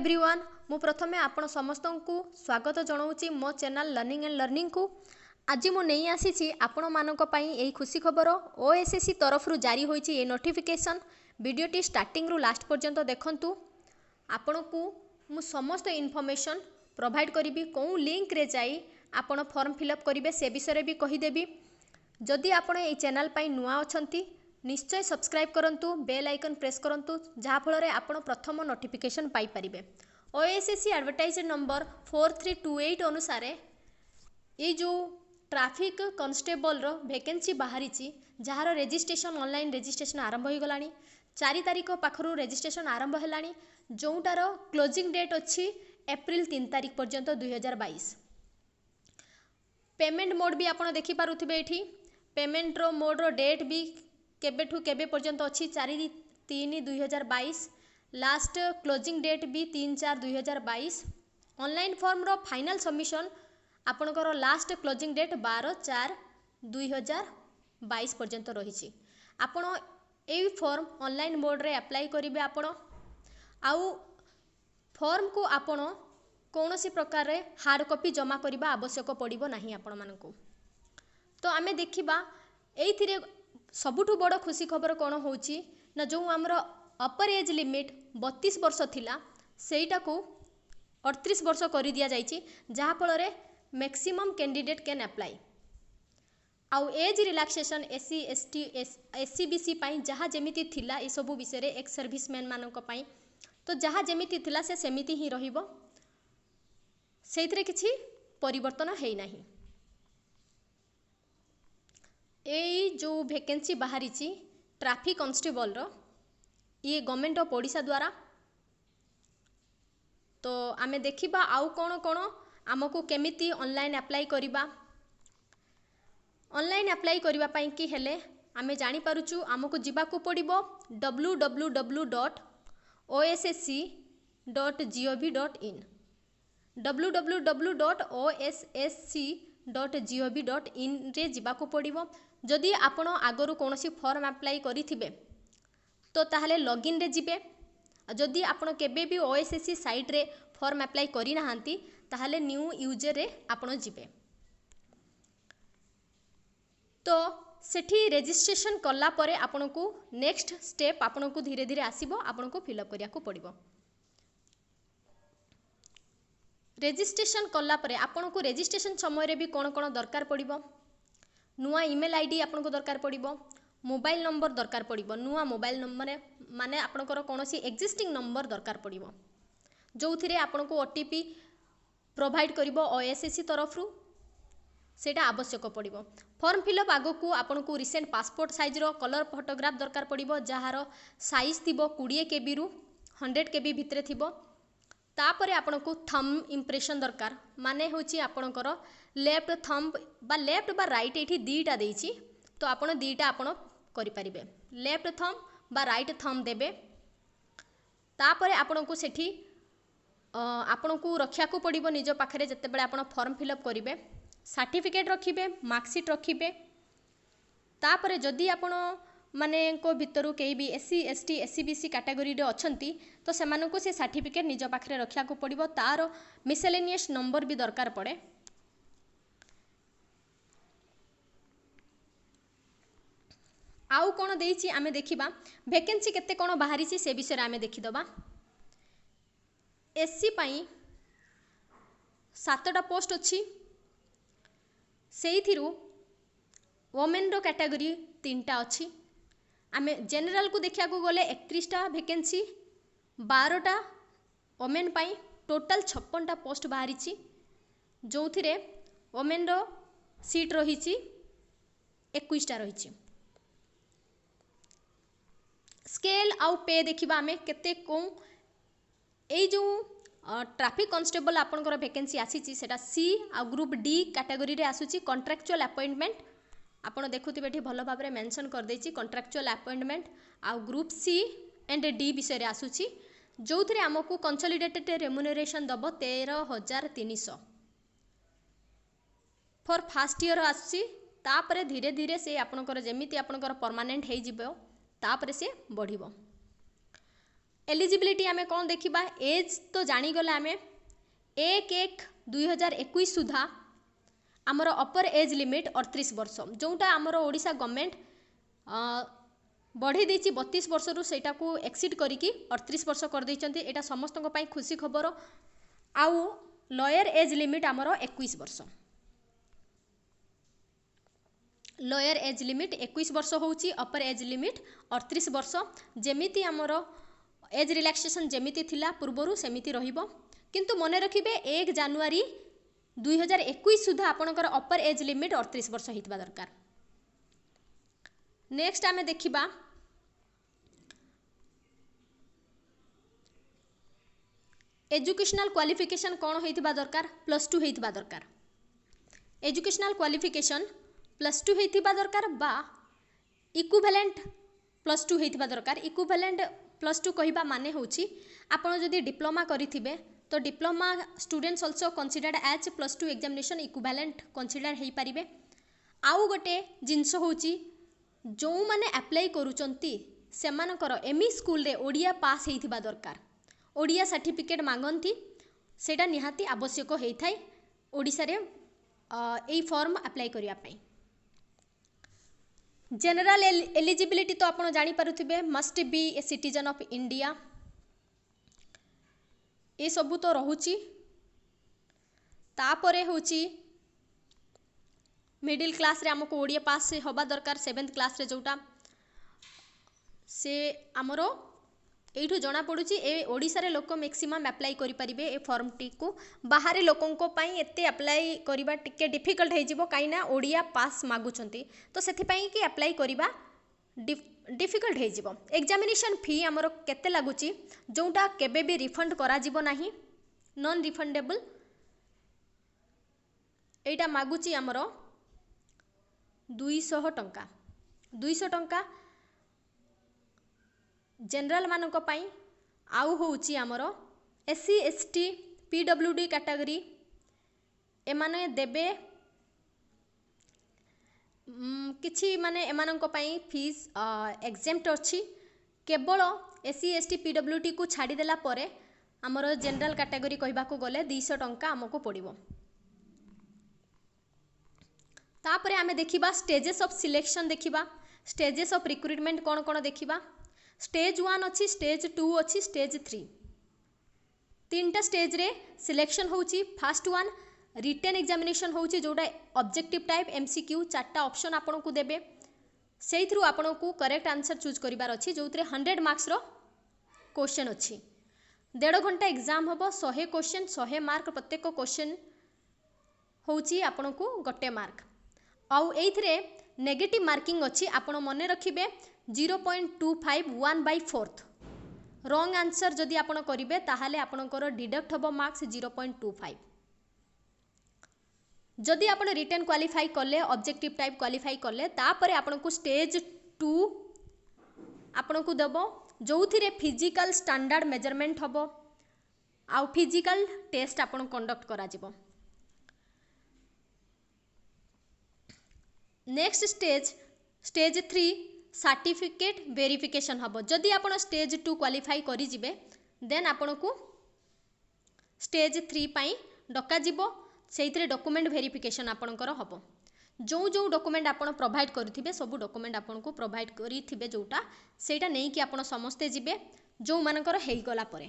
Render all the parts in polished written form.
Everyone मु प्रथमे आपण समस्त को स्वागत जनाऊँगी मो चैनल लर्निंग एंड लर्निंग को। आज मु नहीं आसी आपण मानक पई एई खुशी खबर ओएसएससी तरफ जारी होईची ए नोटिफिकेशन। वीडियोटी स्टार्टिंग रु लास्ट पर्यंत देखंतु। आपण को मु समस्त इनफॉरमेशन प्रोवाइड करी कौ लिंक रे जाई आपण फॉर्म फिलअप करेंगे से विषय भी कहीदेवी। जदि आपण ए चैनल पई नुआ अछंती निश्चय सब्सक्राइब करंतु, बेल आइकन प्रेस करंतु, जहाँ फल आपण प्रथम नोटिफिकेशन पाई परिबे। ओएसएससी एडवर्टाइज नंबर 4328 अनुसार ये जो ट्रैफिक कांस्टेबल रो वैकेंसी बाहरी जार रजिस्ट्रेशन ऑनलाइन रजिस्ट्रेशन आरंभ हो गलानी। 4 तारिख पाखरु रजिस्ट्रेशन आरंभ हेलानी, जोटार क्लोजिंग डेट अच्छी एप्रिल 3 तारिख पर्यंत 2022। पेमेंट मोड भी आपण देखि पारुथिबे एठी। पेमेंट रो मोड रो डेट भी केबेठू केबे पर्यंत अच्छी 4/3/2022। लास्ट क्लोजिंग डेट भी 3/4/2022। ऑनलाइन फॉर्म रो फाइनल सबमिशन आपणकर लास्ट क्लोजिंग डेट 12/4/2022 पर्यंत रही। आपण ए फॉर्म ऑनलाइन मोड रे अप्लाई करिवे। आपण आउ फॉर्म को आपण कौनसी प्रकार रे हार्ड कॉपी जमा करबा आवश्यक पड़िबो नाही आपण मानकू। तो आमे देखिबा एइथिरे सबुठु बड़ खुशी खबर कौन होची ना, जो आमर अपर एज लिमिट 32 वर्ष थिला सेटा को 38 वर्ष कर दिया जाइछि, जहाँ फल रे मैक्सिमम कैंडिडेट कैन अप्लाई। आउ age relaxation SC ST SCBC पाई जहाँ जेमिति थिला ए सब विषय रे एक्स सर्विसमैन मानक पाई तो जहाँ जेमिति थिला से सेमिति ही रहिबो, सेइथरे किछि परिवर्तन हेइ नाही। ए जो वैकेंसी बाहरी ट्रैफिक कांस्टेबल रो ये गवर्नमेंट ऑफ ओडिशा द्वारा। तो आमे देखिबा आउ कोन कोन आमको केमिति ऑनलाइन अप्लाई करिबा। ऑनलाइन अप्लाई करिबा पई कि हेले आमे जानि पारुचु आमको जिबाकू पड़िबो www.ossc.gov.in www.ossc.gov.in रे जिबाकू पड़िबो। जदि आपण आगरू कोनोसी फॉर्म अप्लाई करिथिबे तो ताहले लॉगिन रे जिबे। जदि आपण केबे भी ओएसएससी साइट रे फॉर्म अप्लाई करि नाहंती ताहले न्यू यूजर रे आपण जिबे। तो सेठी रजिस्ट्रेशन कला परे आपण को नेक्स्ट स्टेप आपण को धीरे धीरे आसीबो, आपण को फिलअप करिया को पड़िबो। रजिस्ट्रेशन कला परे आपण को रजिस्ट्रेशन समय रे भी कोन कोन दरकार पड़िबो। नुआ ईमेल आईडी आपन को दरकार पड़िबो, मोबाइल नंबर दरकार पड़िबो। नुआ मोबाइल नंबर माने आपनकर कोनोसी एक्जिस्टिंग नंबर दरकार पड़िबो, जोथिरे आपन को ओटीपी प्रोवाइड करिबो ओएसएससी तरफ रु, सेटा आवश्यक पड़िबो। फॉर्म फिलअप आगो को आपन को रिसेंट पासपोर्ट साइज रो कलर फोटोग्राफ दरकार पड़िबो, जहार साइज थिबो 20 केबी रु 100 केबी भितरे थिबो। तापरे आपन को थंब इंप्रेशन दरकार, माने होची आपनकर लेफ्ट थंब बा लेफ्ट बा राइट एठी दीटा देइछि, तो आपण दीटा आपण करि परिबे। लेफ्ट थंब बा राइट थंब देबे। तापरे आपण को सेठी आपण को रखिया को पड़िबो निज पाखरे जते बेले आपण फॉर्म फिलअप करिवे। सर्टिफिकेट रखिबे, मार्कशीट रखिबे। तापरे जदि आपण माने को भितरु केही भी एससी एसटी एससीबीसी कैटेगरी रे अछंती तो सेमानकु से सर्टिफिकेट निज पाखरे रखिया को पड़िबो। तार मिसेलेनियस नंबर भी दरकार पड़े। आउ कोन देइछि आमे देखिबा वैकेंसी केते कोन बाहरी छि से विषय आमे देखिदबा। एससी पाई 7टा पोस्ट अछि, सेइथिरु वोमेन रो कैटेगरी 3टा अछि। आमे जनरल को देखिया को गले 31टा वैकेंसी, 12टा वोमेन पाई टोटल 56टा पोस्ट बाहरी छि, जोथिरे वोमेन रो सीट रही छि 21टा रही छि। स्केल आउ पे देखिबा आमे केते को ए जो ट्रैफिक कांस्टेबल आपनकर वैकेंसी आसी छि सेटा सी आ ग्रुप डी कैटेगरी रे आसुची। कॉन्ट्रैक्चुअल अपॉइंटमेंट आपण देखुथिबे एठी भलो भाबरे मेंशन कर देछि। कॉन्ट्रैक्चुअल अपॉइंटमेंट आउ ग्रुप सी एंड डी विषय रे आसुची, जोथिरे हमकु कंसोलिडेटेड रेम्युनरेशन दबो 13,300 फॉर फर्स्ट ईयर आसुची। तापरे धीरे धीरे से आपनकर जेमिति आपनकर परमानेंट हेइ जिवो तापरे से बढ़िबो। एलिजिबिलिटी आमे कौन देखिबा एज तो जानीगले आमे 1/1/2021 सुधा आमर अपर एज लिमिट 38 वर्ष जोटा आमर ओडिशा गवर्नमेंट बढ़े देछि 32 वर्ष रु सेटा को एक्सीड करिकी 38 वर्ष कर दैछन्ती। एटा समस्त को पई खुशी खबर। आउ लोअर एज लिमिट आमर 21 वर्ष, लोअर एज लिमिट 21 वर्ष होउची, अपर एज लिमिट 38 वर्ष। जेमिति आमर एज रिलैक्सेशन जेमिति थिला पूर्वरु सेमिति रहिबो, किंतु मने रखिबे 1 जनवरी 2021 सुधा आपनकर अपर एज लिमिट 38 वर्ष हितबा दरकार। नेक्स्ट आमे देखिबा एजुकेशनल क्वालिफिकेशन कौन होइतिबा दरकार, +2 होइतिबा दरकार। एजुकेशनल क्वालिफिकेशन +2 होइतिबा दरकार बा इक्विवेलेंट +2 होइतिबा दरकार। इक्विवेलेंट +2 कहिबा माने होउची आपण जदि डिप्लोमा करिथिबे तो diploma students also considered as +2 examination equivalent consider हेई परिबे। आउ गोटे जिंस होउची जो माने अप्लाई करूचंती सेमानकर एमई स्कूल रे ओडिया पास हेइथिबा दरकार। ओडिया सर्टिफिकेट मांगती सेटा निहाती आवश्यक होता है ओडिशा रे एई फॉर्म अप्लाई करिया पई। जनरल एलिजिबिलिटी तो आपण जानी पारुथिबे must be a citizen of India, ए सबु तो रहुची। तापरे होची मिडिल क्लास रे हमको ओडिया पास होबा दरकार 7th क्लास रे जोटा से हमरो एठू जना पड़ुची ए ओडिशा रे लोक मैक्सिमम अप्लाई करि परिबे ए फॉर्म टी को। बाहरी लोकन को पई एते अप्लाई करिबा टिके डिफिकल्ट हे जिवो काईना ओडिया पास मागुचंती तो सेथि पई कि अप्लाई करिबा डिफिकल्ट हे जिवो। एग्जामिनेशन फी हमरो केते लागुची जोटा केबे भी रिफंड करा जिवो नाही, नॉन रिफंडेबल। एटा मागुची हमरो 200 टंका, 200 टंका जनरल मानक पाई। आउ होउची हमरो SC ST PWD कैटेगरी एमाने देबे किछि माने एमानक पाई फीस एग्जेम्प्ट अछि। केवल SC ST PWD को छाड़ी देला परे हमरो जनरल कैटेगरी कहबा को गले 200 टंका हमको पड़िबो। तापरे आमे देखिबा स्टेजेस ऑफ सिलेक्शन देखिबा, स्टेजेस ऑफ रिक्रूटमेंट कोन कोन देखिबा। स्टेज 1 अच्छी, स्टेज 2 अच्छी, स्टेज 3 तीनटा स्टेज रे सिलेक्शन होउची। फर्स्ट वन रिटन एग्जामिनेशन होउची जोटा ऑब्जेक्टिव टाइप MCQ 4टा ऑप्शन आपन को देबे, सेहि थ्रू आपन को करेक्ट आंसर चूज करिवार अछि जोतरे 100 मार्क्स रो क्वेश्चन अछि। 1.5 घंटा एग्जाम होबो, 100 क्वेश्चन 100 मार्क, प्रत्येक क्वेश्चन होउची आपन को 1 मार्क। आउ एइथरे नेगेटिव मार्किंग अच्छी आपण मने रखिबे 0.25 1/4 रॉन्ग आंसर जदि आपण करिवे ताहाले आपणकर डिडक्ट हबो मार्क्स 0.25। जदि आपण रिटन क्वालिफाई कले ऑब्जेक्टिव टाइप क्वालिफाई कले तापरे आपण को स्टेज 2 आपण को देबो जोथिरे फिजिकल स्टैंडर्ड मेजरमेंट हबो आउ फिजिकल टेस्ट आपण कंडक्ट करा जिवो। नेक्स्ट स्टेज 3 सर्टिफिकेट वेरिफिकेशन हबो। जदि आपण स्टेज 2 क्वालिफाई करि जिवे देन आपण को स्टेज 3 पाई डका जिवो, सेइथरे डॉक्यूमेंट वेरिफिकेशन आपणकर हबो। जो जो डॉक्यूमेंट आपण प्रोवाइड करिथिबे सब डॉक्यूमेंट आपण को प्रोवाइड करिथिबे जोटा सेटा नै कि आपण समस्ते जिवे जो मानकर हेइ गला परे।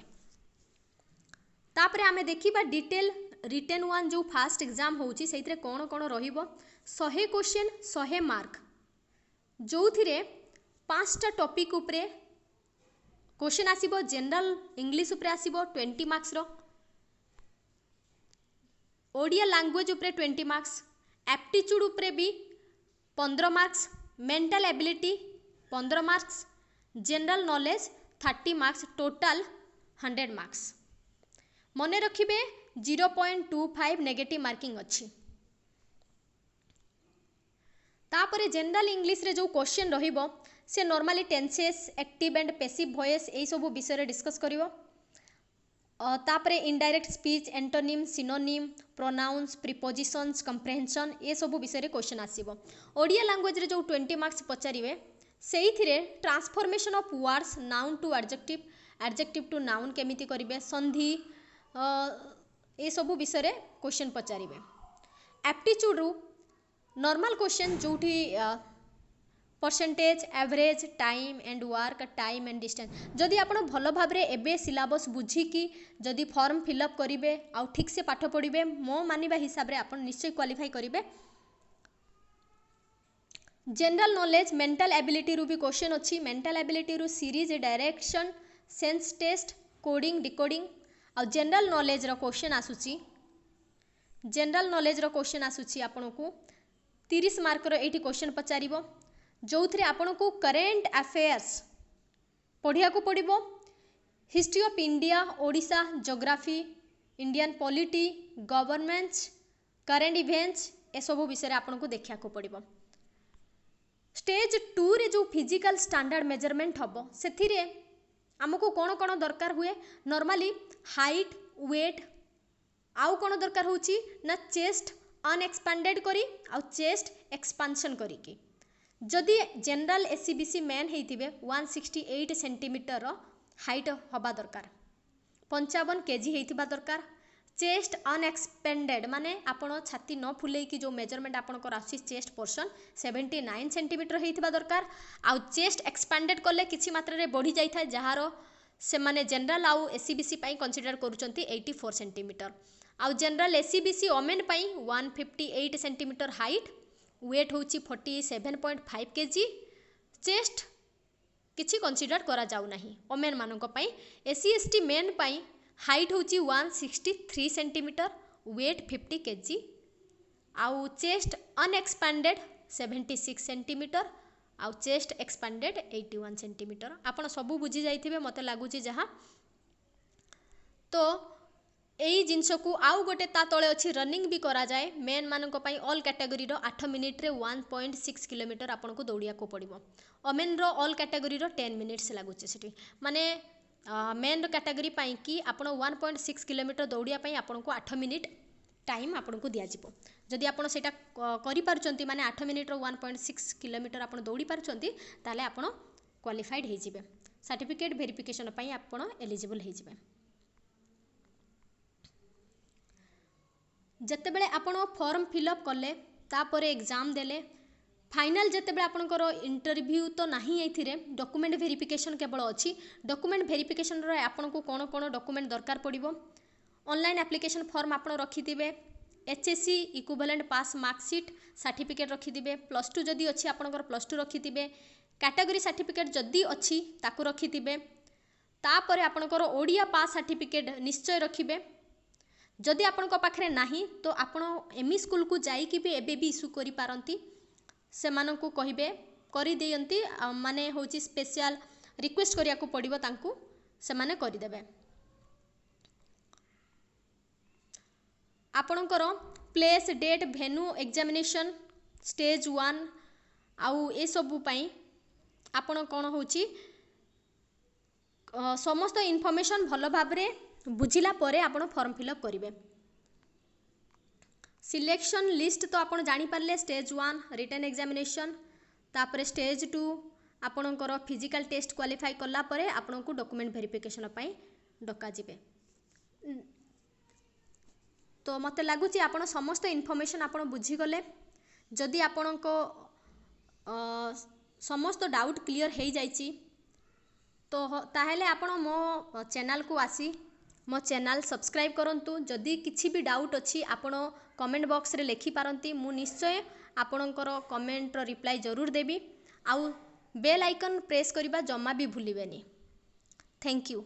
तापरे आमे देखिबा डिटेल रिटन 1 जो फास्ट एग्जाम होउची सेइथरे कोन कोन रहिबो। 100 क्वेश्चन 100 मार्क जोथिरे 5टा टॉपिक उपरे क्वेश्चन आसीबो। जनरल इंग्लिश उपरे आसीबो 20 मार्क्स रो, ओडिया लैंग्वेज उपरे 20 मार्क्स, एप्टीट्यूड उपरे भी 15 marks, mental ability 15 marks, general knowledge 30 marks, total 100 marks. मने रखिबे 0.25 नेगेटिव मार्किंग अच्छी। तापरे जनरल इंग्लिश रे जो क्वेश्चन रहिबो से normally tenses, active and passive voice एई सब विषय रे डिस्कस करिवो। तापरे indirect speech, antonym, synonym, pronouns, prepositions, comprehension ए सब विषय रे क्वेश्चन आसीबो। ओडिया लैंग्वेज रे जो 20 मार्क्स पचारिवे सेइथिरे transformation of words noun to adjective adjective to noun केमिति करिवे, संधि ए सब विषय क्वेश्चन पचारिवे। एप्टीट्यूड रु नॉर्मल क्वेश्चन जोठी percentage, average, time and work, time and distance. जदि आपण भल भाव एबे सिलेबस बुझिकी जदि फॉर्म फिलअप करिवे आ ठीक से पाठ पढ़िबे, मो मानिबा हिसाब रे आपण निश्चय क्वालिफाई करिवे। जनरल नॉलेज मेंटल एबिलिटी रु भी क्वेश्चन अछि। मेंटल एबिलिटी रु series, direction, sense test, coding, decoding आ जनरल नॉलेज रो क्वेश्चन आसुची। जनरल नॉलेज रो क्वेश्चन आसुची आपन को 30 मार्क रो एठी क्वेश्चन पचारिबो, जो थे आपन को करेन्ट अफेयर्स पढ़िया को पड़िबो। History of India, Odisha, geography, Indian polity, governments, current events ए सब विषय आपन को देखा को पड़िबो। स्टेज 2 रे जो फिजिकल स्टैंडर्ड मेजरमेंट हबो सेथिरे हमको कौन कौन दरकार हुए, नॉर्मली हाइट, वेट, आउ कौन दरकार होची ना चेस्ट अनएक्सपैंडेड करी आ चेस्ट एक्सपांशन करी की। जदि जनरल एससीबीसी मैन होइथिबे 168 सेंटीमीटर हाइट हवा दरकार, 55 केजी होइथिबा दरकार। चेस्ट अनएक्सपेंडेड माने आपण छाती न फुले की जो मेजरमेंट आपनकर आसी चेस्ट पोर्शन 79 सेंटीमीटर होइथिबा दरकार। आ चेस्ट एक्सपैंडेड करले किछि मात्रा रे बढ़ी जाई था, जहार से माने जनरल आउ एससीबीसी पई कंसीडर करूचंती 84 सेंटीमीटर। आउ जनरल एससीबीसी ओमेन पई 158 सेंटीमीटर हाइट, वेट होची 47.5 केजी। चेस्ट किछि कंसीडर करा जाउ नाही ओमेन मानक पई। एससी एसटी मेन पई हाइट होची 163 सेंटीमीटर, वेट 50 केजी। आउ चेस्ट अनएक्सपैंडेड 76 सेंटीमीटर, आउ चेस्ट एक्सपैंडेड 81 सेंटीमीटर। आपण सबू बुझी जाइथिबे मते लागुची जहा। तो एई जिनस को आउ गोटे ता तले अछि रनिंग भी करा जाए मेन मानक पई। ऑल कैटेगरी रो 8 मिनिट रे 1.6 किलोमीटर आपन को दौड़िया को पड़िबो। ओमेन रो ऑल कैटेगरी रो 10 मिनिट्स लागुची सेठी, माने मेन रो कैटेगरी पई कि आपन 1.6 किलोमीटर दौड़िया पई आपन को 8 मिनिट टाइम आपन को दिया जिवो। जदि आपन सेटा करि पारुचंती माने 8 मिनिट रो 1.6 किलोमीटर आपन दौड़ी पारुचंती ताले आपन क्वालिफाइड हे जिवे। सर्टिफिकेट वेरिफिकेशन पई आपन एलिजिबल हे जिवे। जते बेले आपण फॉर्म फिलअप कले तापर एग्जाम देले फाइनल जते बेले आपनकर इंटरव्यू तो नाही एथिरे डॉक्यूमेंट वेरिफिकेशन केवल अछि। डॉक्यूमेंट वेरिफिकेशन रे आपन को कोन कोन डॉक्यूमेंट दरकार पड़िबो, ऑनलाइन एप्लिकेशन फॉर्म आपन रखिथिबे, एचएससी इक्विवेलेंट पास मार्कशीट सर्टिफिकेट रखिथिबे, +2 जदि अछि आपनकर +2 रखिथिबे, कैटेगरी सर्टिफिकेट जदि अछि ताकू रखिथिबे। तापर आपनकर ओडिया पास सर्टिफिकेट निश्चय रखिबे। जदि आपण पाखे नाही तो आपण एमई स्कूल को जाइकी भी एबे भी इश्यू करि पारंती, से मानन को कहिबे करि देयंती, माने होची स्पेशल रिक्वेस्ट करिया को पड़िबो तांकू, से माने करि देबे। आपणकर place, date, venue, examination stage 1 आउ ए सबु पई आपण कोन होची समस्त इनफॉरमेशन भल भाबरे बुझिला परे आपण फॉर्म फिलअप करिवे। सिलेक्शन लिस्ट तो आपण जानि पारले स्टेज 1 रिटन एग्जामिनेशन, तापर स्टेज 2 आपणकर फिजिकल टेस्ट क्वालिफाई कला परे आपण को डॉक्यूमेंट वेरिफिकेशन पई डका जिवे। तो मते लागुची आपण समस्त इनफॉरमेशन आपण बुझी गले। जदि आपण को समस्त डाउट क्लियर हे जाइची तो ताहेले आपण मो चैनल को आसी मो चैनल सब्सक्राइब करंतु। जदि किछि भी डाउट अछि आपण कमेंट बॉक्स रे लिखि पारंती, मु निश्चय आपणकर कमेंट रो रिप्लाई जरूर देबी। आउ बेल आइकन प्रेस करिबा जम्मा भी भूलिबेनी। Thank you.